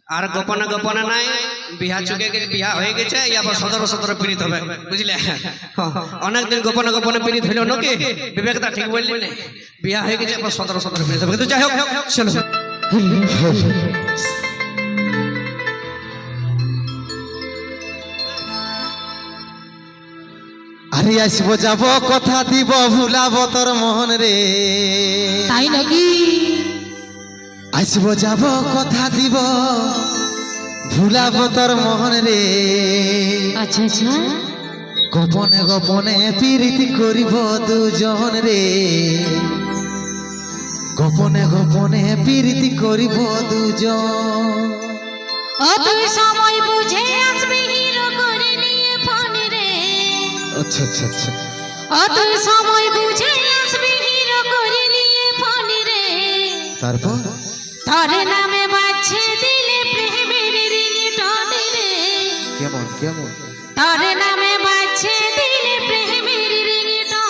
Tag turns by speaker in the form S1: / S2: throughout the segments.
S1: আর গোপনে গোপনে নাই বিয়া চুকে গেছে, বিয়া হয়ে গেছে, এবার সদর সদর পীড়িত হবে, বুঝলে? অনেকদিন গোপনে গোপনে পীড়িত হইল নাকি? বিবেকটা ঠিক বললি না, বিয়া হয়ে গেছে, এবার সদর সদর পীড়িত হবে। কিন্তু যাই হোক, চলো।
S2: আরে আসবো যাব কথা দিব ভুলাবো তোর মোহন রে,
S3: তাই নাকি?
S2: আসবো যাব কথা দিব ভুলাবো তোর মোহন রে।
S3: আচ্ছা আচ্ছা,
S2: গোপনে গোপনে প্রীতি করিব দুজন রে, গোপনে গোপনে প্রীতি করিব দুজন।
S3: ও তুই সময় বুঝে আসবি হিরো করে নিয়ে ফোন রে।
S2: আচ্ছা আচ্ছা আচ্ছা,
S3: ও তুই সময় বুঝে আসবি হিরো করে নিয়ে ফোন রে।
S2: তারপর
S3: তোর নামে বাজছে দিলে প্রেমের রিংটোন রে।
S2: কেমন কেমন?
S3: তোর নামে বাজছে দিলে প্রেমের রিংটোন।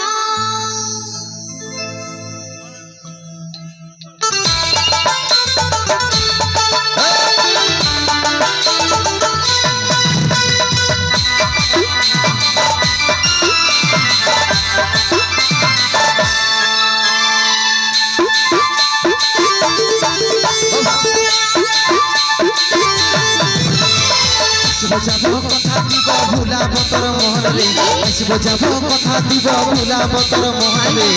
S2: যাব কথা দিব ভুলাবো তোর মোহন রে, আসবো যাব কথা দিব ভুলাবো তোর মোহন রে।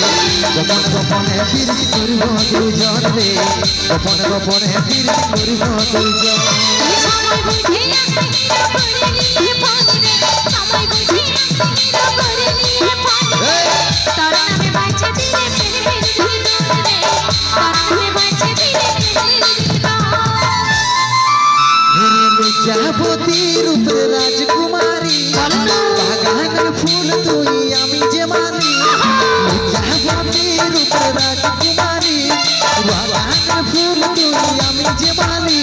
S2: গোপনে গোপনে প্রীতি করিব দুজন রে, গোপনে গোপনে প্রীতি করিব দুজন।
S3: তুই সময় বুঝে আসবি হিরো করে নিয়ে ফোন রে। সময় বুঝে আসবি হিরো করে নিয়ে ফোন রে। তোর নামে বাজছে দিলে প্রেমের রিংটোন রে। তোর নামে বাজছে দিলে প্রেমের রিংটোন।
S2: মির্জাপতি রূপে রাজকুমারী, বাগানের ফুল তুই আমি যে মালি। মির্জাপতি রূপে রাজকুমারী, বাগানের ফুল তুই আমি যে মালি,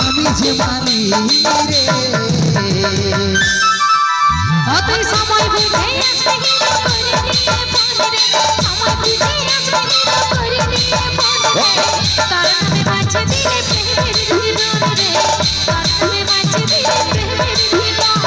S2: আমি যে মালি রে।
S3: ও তুই সময় বুঝে আসবি হিরো করে নিয়ে ফোন রে। সময় বুঝে আসবি হিরো করে নিয়ে ফোন রে। তোর নামে বাজছে দিলে প্রেমের রিংটোন রে। তোর নামে বাজছে দিলে প্রেমের রিংটোন।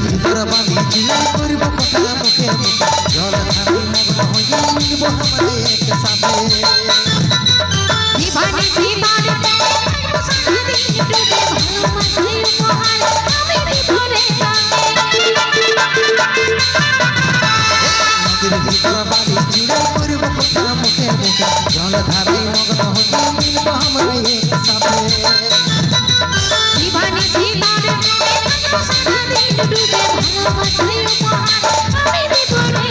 S2: ভিতর বাঁধি চিলাই করব কথা মুখে মুখে, জল ধানি মগ্ন হয়ে মিলব আমাদের একসাথে।
S3: জীবনে জীবন প্রেম সারা দিন ডুবে ভালোবাসায় উপহার আমি দিব রে
S2: নদীর ভিতর বাড়ি চিলাই করব কথা মুখে মুখে, জল ধানি মগ্ন হয়ে মিলব আমাদের একসাথে।
S3: জীবনে জীবন প্রেম সারা দিন ডুবে ভালোবাসায় উপহার আমি দিব রে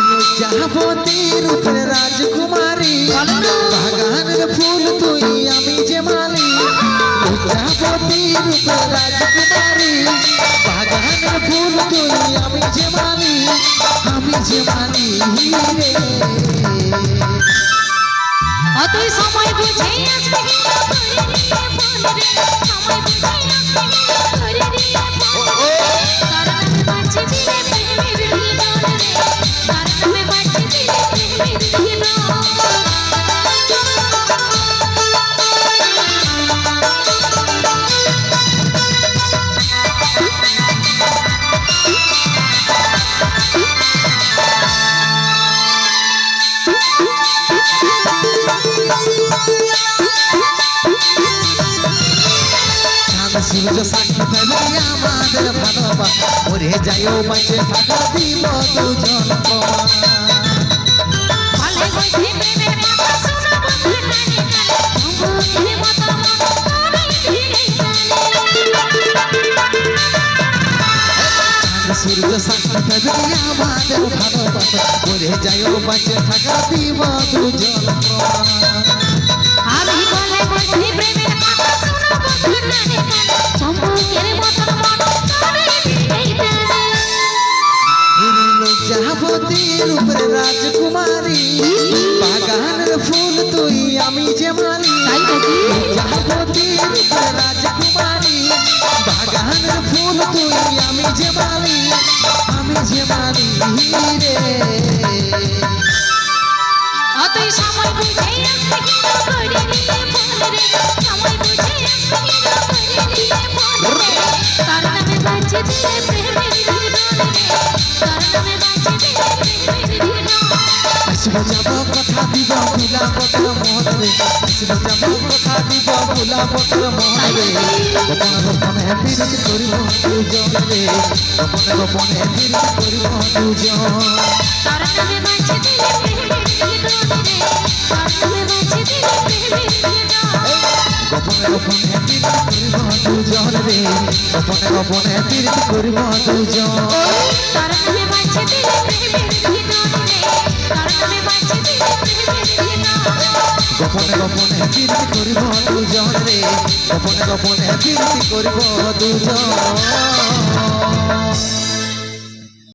S2: মির্জাপতি রূপে রাজকুমারী, বাগানের ফুল তুই আমি যে মালি। মির্জাপতি রূপে রাজকুমারী, বাগানের ফুল তুই আমি যে মালি, আমি যে মালি রে।
S3: ও তুই সময় বুঝে আসবি হিরো করে নিয়ে ফোন রে। সময় বুঝে আসবি হিরো করে নিয়ে ফোন রে। তোর নামে বাজছে দিলে প্রেমের রিংটোন রে। তোর নামে বাজছে দিলে প্রেমের রিংটোন।
S2: চাঁদ সূর্য সাক্ষী দেবে আমাদের ভালোবাসা, ওরে যাইও বাঁচে থাকা দিব দুজন প্রমাণ।
S3: ভালে বসে প্রেমের কথা শোনাবো কানে কানে। বন্ধুদের মতো মন আমি ফিরে জানি।
S2: চাঁদ সূর্য সাক্ষী দেবে আমাদের ভালোবাসা, ওরে যাইও বাঁচে থাকা দিব দুজন প্রমাণ।
S3: আমি বলে বসে প্রেমের কথা শোনাবো কানে কানে।
S2: যে মানি রে
S3: তুই সময় বুঝে আসবি কিনা করে নিয়ে ফোন রে সময় বুঝে আসবি কিনা করে নিয়ে ফোন রে তার নামে বাজছে দিলে প্রেমের বিধান রে তার নামে বাজছে দিলে প্রেমের বিধান
S2: আসবো যাব কথা দিব ভুলাবো তোর মন রে আসবো যাব কথা দিব ভুলাবো তোর মন রে গোপনে গোপনে বিরতি করিব দুজন রে গোপনে গোপনে বিরতি করিব দুজন
S3: তার নামে বাজছে দিলে প্রেমের বিধান রে তার নামে বাজছে দিলে প্রেমের বিধান
S2: গোপনে গোপনে বিরতি করিব দুজন রে গোপনে গোপনে বিরতি করিব দুজন
S3: তার নামে বাজছে দিলে প্রেমের বিধান রে তার নামে বাজছে দিলে প্রেমের বিধান
S2: গোপনে গোপনে বিরতি করিব দুজন রে গোপনে গোপনে বিরতি করিব দুজন